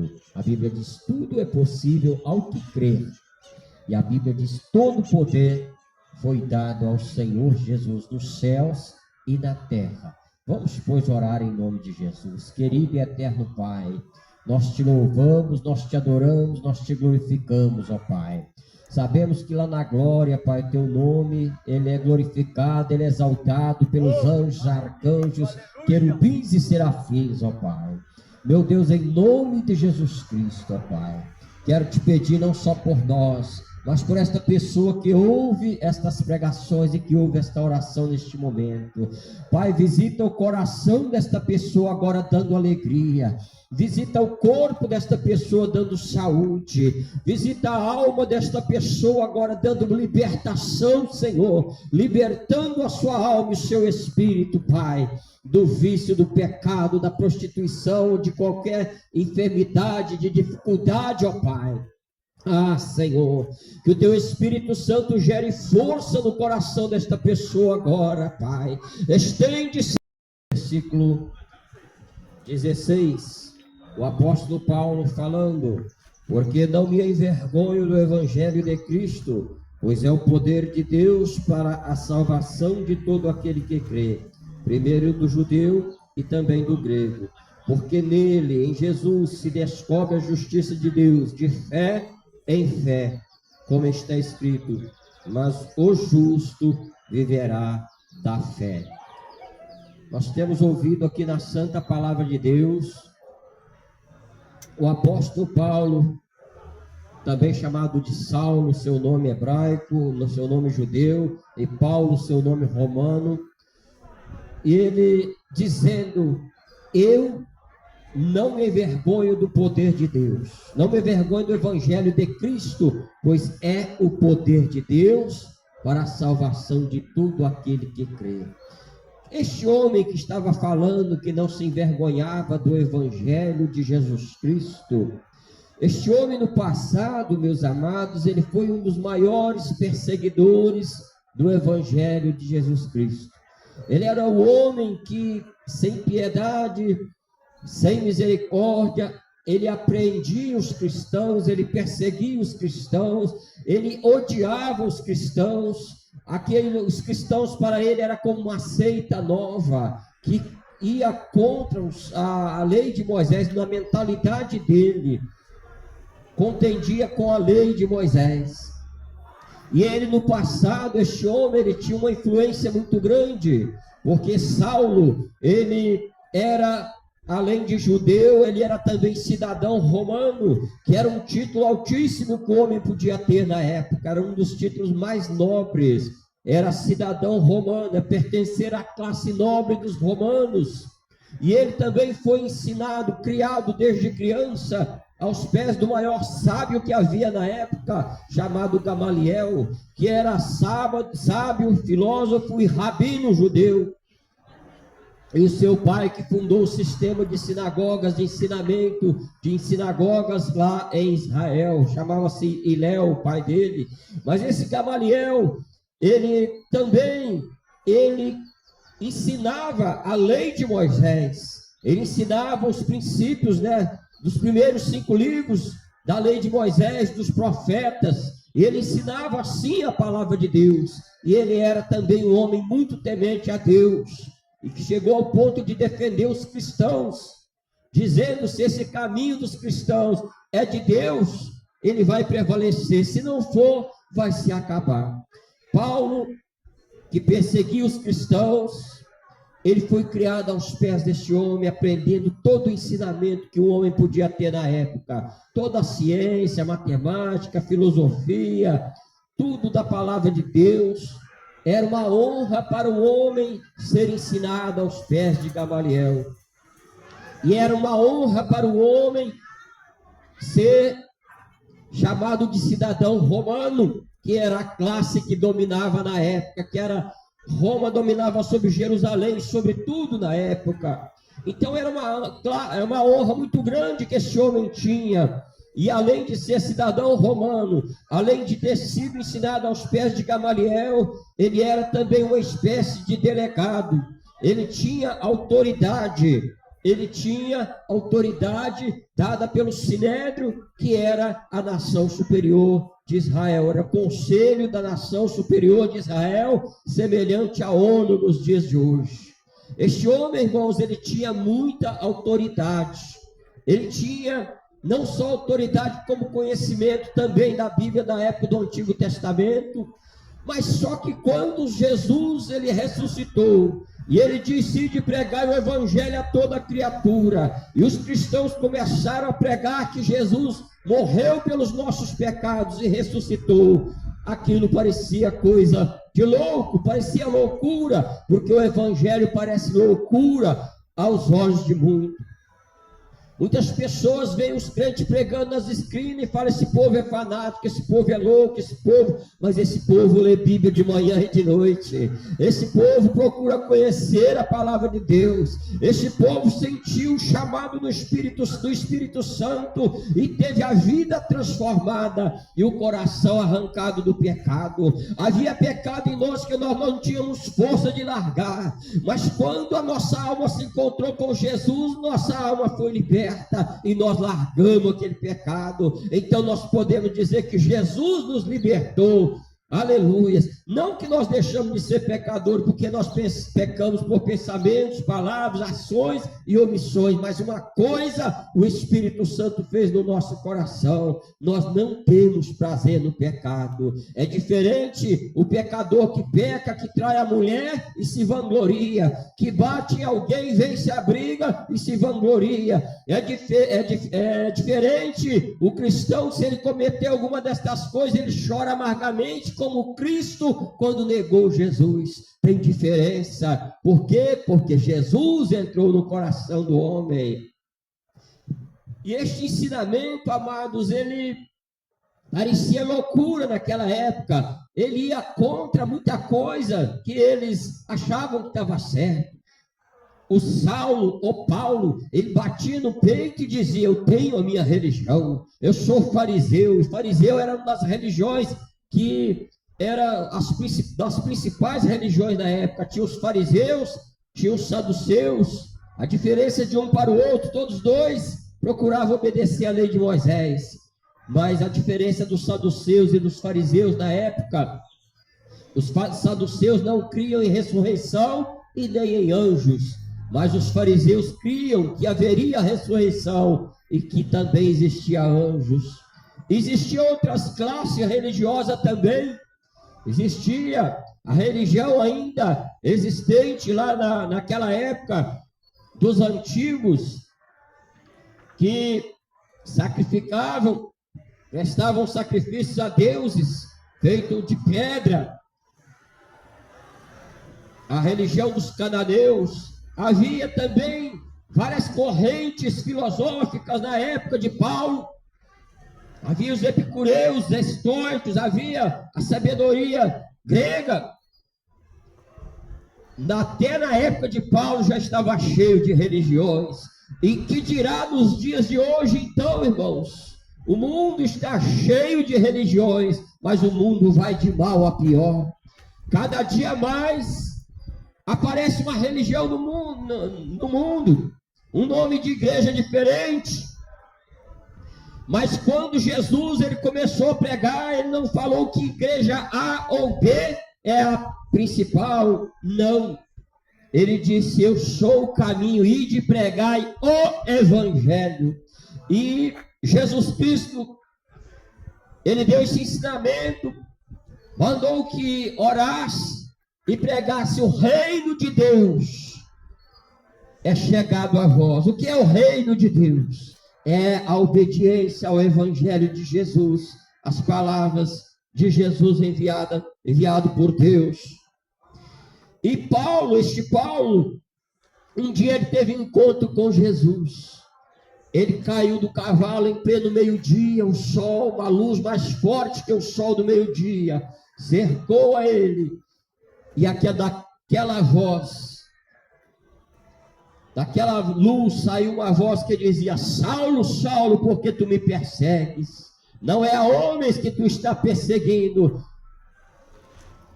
possível. A Bíblia diz: tudo é possível ao que crer. E a Bíblia diz: todo poder foi dado ao Senhor Jesus nos céus e na terra. Vamos, pois, orar em nome de Jesus. Querido e eterno Pai, nós te louvamos, nós te adoramos, nós te glorificamos, ó Pai. Sabemos que lá na glória, Pai, teu nome, ele é glorificado, ele é exaltado pelos anjos, arcanjos, querubins e serafins, ó Pai. Meu Deus, em nome de Jesus Cristo, ó Pai, quero te pedir não só por nós, mas por esta pessoa que ouve estas pregações e que ouve esta oração neste momento. Pai, visita o coração desta pessoa agora dando alegria. Visita o corpo desta pessoa dando saúde. Visita a alma desta pessoa agora dando libertação, Senhor. Libertando a sua alma e o seu espírito, Pai, do vício, do pecado, da prostituição, de qualquer enfermidade, de dificuldade, ó Pai. Ah, Senhor, que o teu Espírito Santo gere força no coração desta pessoa agora, Pai. Estende-se. Versículo 16, o apóstolo Paulo falando: porque não me envergonho do Evangelho de Cristo, pois é o poder de Deus para a salvação de todo aquele que crê, primeiro do judeu e também do grego. Porque nele, em Jesus, se descobre a justiça de Deus, de fé em fé, como está escrito: mas o justo viverá da fé. Nós temos ouvido aqui na santa palavra de Deus o apóstolo Paulo, também chamado de Saulo, seu nome hebraico, no seu nome judeu, e Paulo, seu nome romano, e ele dizendo: eu não me envergonho do poder de Deus, não me envergonho do Evangelho de Cristo, pois é o poder de Deus para a salvação de todo aquele que crê. Este homem que estava falando que não se envergonhava do Evangelho de Jesus Cristo, este homem no passado, meus amados, ele foi um dos maiores perseguidores do Evangelho de Jesus Cristo. Ele era o homem que, sem piedade, sem misericórdia, ele apreendia os cristãos, ele perseguia os cristãos, ele odiava os cristãos. Os cristãos para ele era como uma seita nova, que ia contra a lei de Moisés, na mentalidade dele, contendia com a lei de Moisés. E ele no passado, este homem, ele tinha uma influência muito grande, porque Saulo, ele era, além de judeu, ele era também cidadão romano, que era um título altíssimo que o homem podia ter na época, era um dos títulos mais nobres, era cidadão romano, pertencer à classe nobre dos romanos. E ele também foi ensinado, criado desde criança, aos pés do maior sábio que havia na época, chamado Gamaliel, que era sábio, filósofo e rabino judeu. E o seu pai que fundou o sistema de sinagogas, de ensinamento, de sinagogas lá em Israel, chamava-se Hilel, o pai dele. Mas esse Gamaliel, ele ensinava a lei de Moisés, ele ensinava os princípios, dos primeiros 5 livros da lei de Moisés, dos profetas. Ele ensinava assim a palavra de Deus, e ele era também um homem muito temente a Deus, e que chegou ao ponto de defender os cristãos, dizendo: se esse caminho dos cristãos é de Deus, ele vai prevalecer, se não for, vai se acabar. Paulo, que perseguia os cristãos, ele foi criado aos pés deste homem, aprendendo todo o ensinamento que o homem podia ter na época, toda a ciência, matemática, filosofia, tudo da palavra de Deus. Era uma honra para o homem ser ensinado aos pés de Gamaliel. E era uma honra para o homem ser chamado de cidadão romano, que era a classe que dominava na época, que era Roma, dominava sobre Jerusalém, sobre tudo na época. Então era uma honra muito grande que esse homem tinha. E além de ser cidadão romano, além de ter sido ensinado aos pés de Gamaliel, ele era também uma espécie de delegado. Ele tinha autoridade ele tinha autoridade dada pelo Sinédrio, que era a nação superior de Israel, era o conselho da nação superior de Israel, semelhante à ONU nos dias de hoje. Este homem, irmãos, ele tinha muita autoridade, ele tinha não só autoridade como conhecimento também da Bíblia da época do Antigo Testamento, mas só que quando Jesus ele ressuscitou, e ele decide pregar o evangelho a toda criatura, e os cristãos começaram a pregar que Jesus morreu pelos nossos pecados e ressuscitou, aquilo parecia coisa de louco, parecia loucura, porque o evangelho parece loucura aos olhos de muitos. Muitas pessoas veem os crentes pregando nas esquinas e falam: esse povo é fanático, esse povo é louco, esse povo... Mas esse povo lê Bíblia de manhã e de noite. Esse povo procura conhecer a palavra de Deus. Esse povo sentiu o chamado do Espírito Santo e teve a vida transformada e o coração arrancado do pecado. Havia pecado em nós que nós não tínhamos força de largar. Mas quando a nossa alma se encontrou com Jesus, nossa alma foi liberta e nós largamos aquele pecado. Então nós podemos dizer que Jesus nos libertou. Aleluia. Não que nós deixamos de ser pecadores, porque nós pecamos por pensamentos, palavras, ações e omissões, mas uma coisa o Espírito Santo fez no nosso coração: nós não temos prazer no pecado. É diferente o pecador que peca, que trai a mulher e se vangloria, que bate em alguém, vence a briga e se vangloria. É diferente o cristão, se ele cometer alguma destas coisas, ele chora amargamente, como Cristo quando negou Jesus. Tem diferença. Por quê? Porque Jesus entrou no coração do homem. E este ensinamento, amados, ele parecia loucura naquela época. Ele ia contra muita coisa que eles achavam que estava certo. O Paulo, ele batia no peito e dizia: eu tenho a minha religião, eu sou fariseu. E fariseu era uma das religiões que era das principais religiões da época. Tinha os fariseus, tinha os saduceus. A diferença de um para o outro, todos dois procuravam obedecer a lei de Moisés. Mas a diferença dos saduceus e dos fariseus na época: os saduceus não criam em ressurreição e nem em anjos, mas os fariseus criam que haveria ressurreição e que também existia anjos. Existiam outras classes religiosas também. Existia a religião ainda existente lá naquela época dos antigos, que sacrificavam, prestavam sacrifícios a deuses feitos de pedra. A religião dos cananeus. Havia também várias correntes filosóficas na época de Paulo. Havia os epicureus, os estoicos, havia a sabedoria grega. Até na época de Paulo já estava cheio de religiões. E que dirá nos dias de hoje, então, irmãos? O mundo está cheio de religiões, mas o mundo vai de mal a pior. Cada dia mais aparece uma religião no mundo, um nome de igreja diferente. Mas quando Jesus ele começou a pregar, ele não falou que igreja A ou B é a principal, não. Ele disse: eu sou o caminho, ide pregai o evangelho. E Jesus Cristo, ele deu esse ensinamento, mandou que orasse e pregasse: o reino de Deus é chegado a vós. O que é o reino de Deus? É a obediência ao evangelho de Jesus, as palavras de Jesus enviado por Deus. E Paulo, um dia ele teve um encontro com Jesus. Ele caiu do cavalo em pleno meio-dia, o sol, uma luz mais forte que o sol do meio-dia, cercou a ele. E daquela voz, daquela luz saiu uma voz que dizia: Saulo, Saulo, por que tu me persegues? Não é a homens que tu está perseguindo,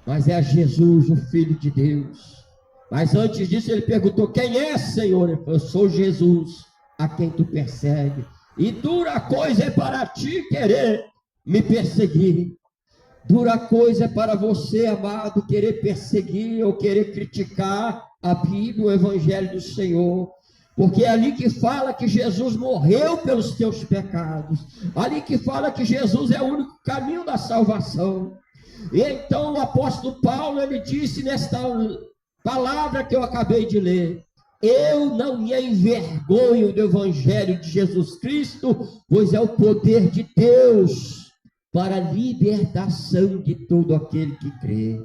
mas é a Jesus, o Filho de Deus. Mas antes disso ele perguntou: quem é, Senhor? Ele falou: eu sou Jesus, a quem tu persegue. E dura coisa é para ti querer me perseguir. Dura coisa é para você, amado, querer perseguir ou querer criticar a Bíblia, o Evangelho do Senhor. Porque é ali que fala que Jesus morreu pelos teus pecados. Ali que fala que Jesus é o único caminho da salvação. E então o apóstolo Paulo, ele disse nesta palavra que eu acabei de ler: eu não me envergonho do Evangelho de Jesus Cristo, pois é o poder de Deus para a libertação de todo aquele que crê.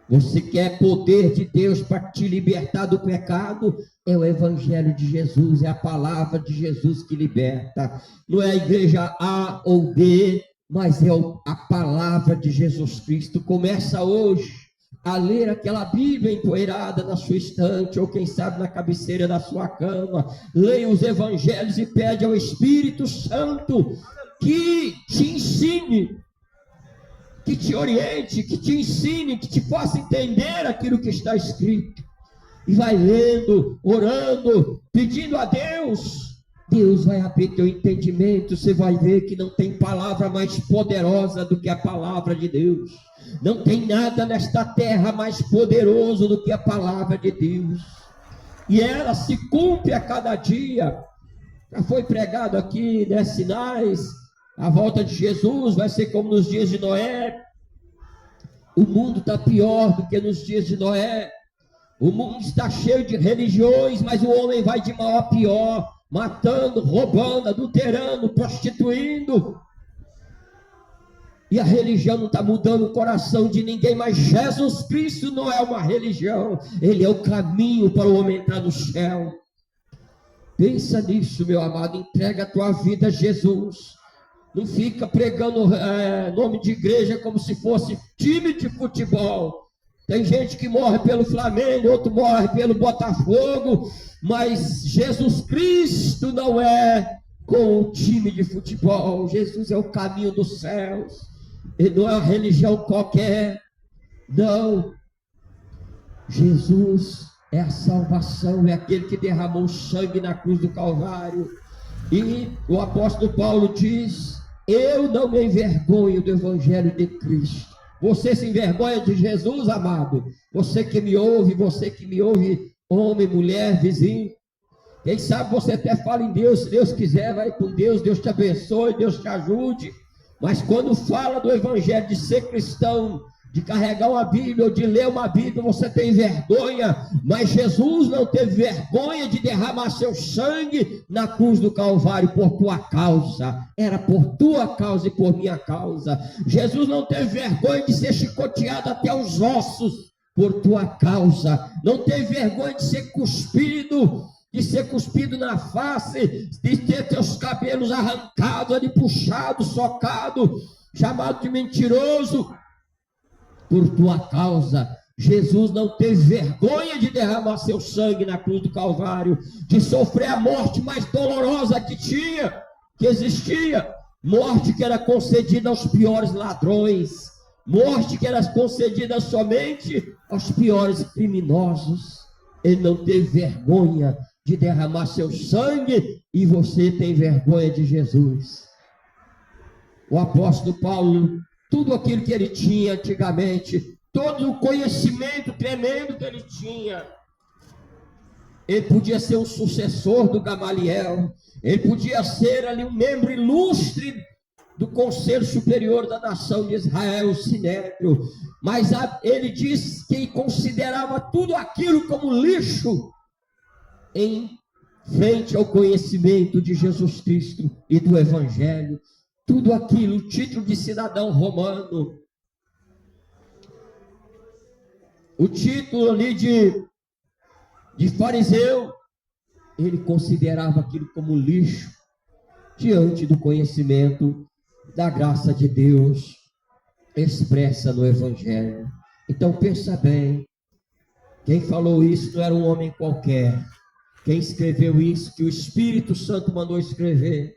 Você quer poder de Deus para te libertar do pecado? É o Evangelho de Jesus, é a palavra de Jesus que liberta. Não é a igreja A ou B, mas é a palavra de Jesus Cristo. Começa hoje a ler aquela Bíblia empoeirada na sua estante, ou quem sabe na cabeceira da sua cama. Leia os Evangelhos e pede ao Espírito Santo que te ensine, que te oriente, que te ensine, que te faça entender aquilo que está escrito. E vai lendo, orando, pedindo a Deus. Deus vai abrir teu entendimento. Você vai ver que não tem palavra mais poderosa do que a palavra de Deus. Não tem nada nesta terra mais poderoso do que a palavra de Deus. E ela se cumpre a cada dia. Já foi pregado aqui, né, sinais. A volta de Jesus vai ser como nos dias de Noé. O mundo está pior do que nos dias de Noé. O mundo está cheio de religiões, mas o homem vai de mal a pior, matando, roubando, adulterando, prostituindo. E a religião não está mudando o coração de ninguém, mas Jesus Cristo não é uma religião. Ele é o caminho para o homem entrar no céu. Pensa nisso, meu amado. Entrega a tua vida a Jesus. Não fica pregando nome de igreja como se fosse time de futebol. Tem gente que morre pelo Flamengo, outro morre pelo Botafogo, mas Jesus Cristo não é com o time de futebol. Jesus é o caminho dos céus. Ele não é uma religião qualquer. Não. Jesus é a salvação, é aquele que derramou sangue na cruz do Calvário. E o apóstolo Paulo diz: eu não me envergonho do Evangelho de Cristo. Você se envergonha de Jesus, amado? Você que me ouve, homem, mulher, vizinho. Quem sabe você até fala em Deus, se Deus quiser, vai com Deus, Deus te abençoe, Deus te ajude. Mas quando fala do Evangelho, de ser cristão, de carregar uma Bíblia ou de ler uma Bíblia, você tem vergonha. Mas Jesus não teve vergonha de derramar seu sangue na cruz do Calvário por tua causa. Era por tua causa e por minha causa. Jesus não teve vergonha de ser chicoteado até os ossos por tua causa. Não teve vergonha de ser cuspido na face, de ter teus cabelos arrancados, ali puxados, socados, chamado de mentiroso. Por tua causa. Jesus não teve vergonha de derramar seu sangue na cruz do Calvário, de sofrer a morte mais dolorosa que existia, morte que era concedida aos piores ladrões, morte que era concedida somente aos piores criminosos. Ele não teve vergonha de derramar seu sangue, e você tem vergonha de Jesus. O apóstolo Paulo, tudo aquilo que ele tinha antigamente, todo o conhecimento tremendo que ele tinha, ele podia ser um sucessor do Gamaliel, ele podia ser ali um membro ilustre do Conselho Superior da Nação de Israel, o Sinédrio, mas ele diz que considerava tudo aquilo como lixo em frente ao conhecimento de Jesus Cristo e do Evangelho. Tudo aquilo, título de cidadão romano, o título ali de fariseu, ele considerava aquilo como lixo diante do conhecimento da graça de Deus expressa no Evangelho. Então pensa bem, quem falou isso não era um homem qualquer. Quem escreveu isso, que o Espírito Santo mandou escrever,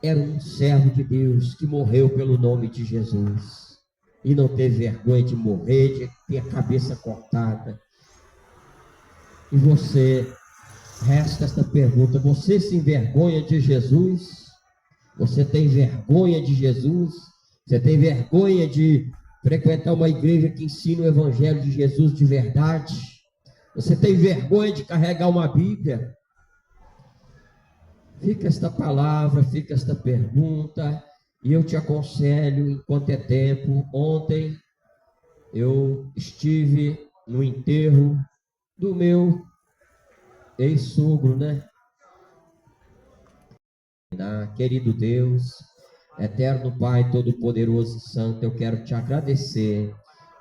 era um servo de Deus que morreu pelo nome de Jesus. e não teve vergonha de morrer, de ter a cabeça cortada. E você, resta esta pergunta: você se envergonha de Jesus? Você tem vergonha de Jesus? Você tem vergonha de frequentar uma igreja que ensina o evangelho de Jesus de verdade? Você tem vergonha de carregar uma Bíblia? Fica esta palavra, fica esta pergunta, e eu te aconselho, enquanto é tempo. Ontem eu estive no enterro do meu ex-sogro, né? Querido Deus, eterno Pai, todo-poderoso e santo, eu quero te agradecer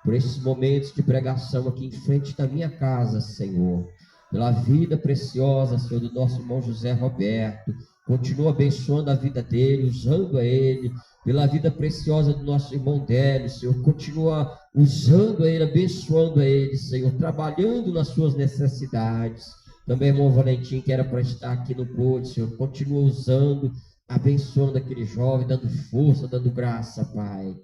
por esses momentos de pregação aqui em frente da minha casa, Senhor, pela vida preciosa, Senhor, do nosso irmão José Roberto. Continua abençoando a vida dele, usando a ele, pela vida preciosa do nosso irmão Délio, Senhor. Continua usando a ele, abençoando a ele, Senhor, trabalhando nas suas necessidades. Também, irmão Valentim, que era para estar aqui no pôde, Senhor, continua usando, abençoando aquele jovem, dando força, dando graça, Pai.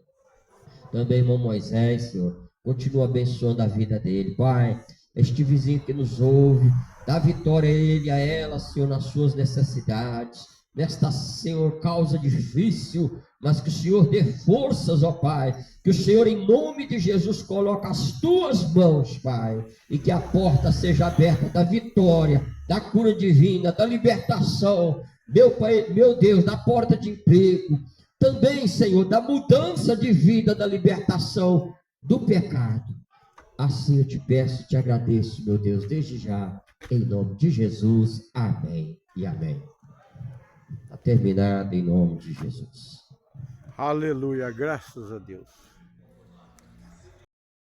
Também, irmão Moisés, Senhor, continua abençoando a vida dele, Pai. Este vizinho que nos ouve, dá vitória a ele, a ela, Senhor, nas suas necessidades, nesta, Senhor, causa difícil, mas que o Senhor dê forças, ó Pai, que o Senhor, em nome de Jesus, coloque as tuas mãos, Pai, e que a porta seja aberta da vitória, da cura divina, da libertação, meu Pai, meu Deus, da porta de emprego, também, Senhor, da mudança de vida, da libertação do pecado. Assim eu te peço e te agradeço, meu Deus, desde já, em nome de Jesus. Amém e amém. Está terminado em nome de Jesus. Aleluia, graças a Deus.